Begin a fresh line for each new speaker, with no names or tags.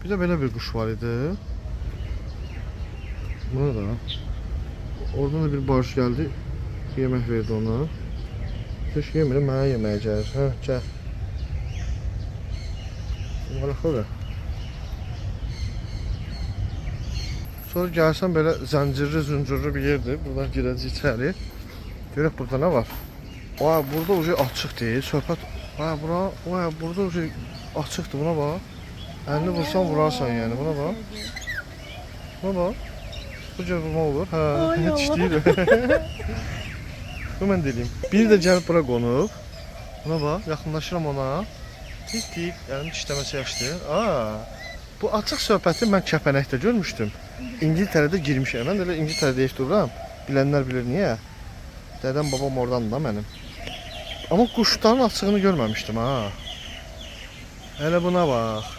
Bir de böyle bir kuş var idi. Buna da. Oradan da bir barış geldi. Yemek verdi ona. Keşke yemeğe mənə yeməyə gəlir. Hə, gəl. Maraqlıdır. Sonra gəlsən belə zəncirli, züncürlü bir yerdir. Buradan girəcək içəri. Görək burada nə var? Vay, burada ucu açıq deyil. Söhbət. Vay, burada ucu açıqdır. Buna bax. Əlini vursan vurarsan yəni. Buna bax. Buna bax. Bu cür vurma olur. Hə, heç işləyir. Bu mən deyim. Bir də gəlib bura qonub. Buna bax, yaxınlaşıram ona. Tik, yəni işləməsi yaxşıdır. Bu açıq söhbəti mən Kəpənəkdə görmüşdüm. İngiltərədə girmişəm. Mən də elə İngiltərədə yaşayıram. Bilənlər bilir niyə. Dədəm babam oradandır da mənim. Amma quşların açığını görməmişdim ha. Hələ buna bax.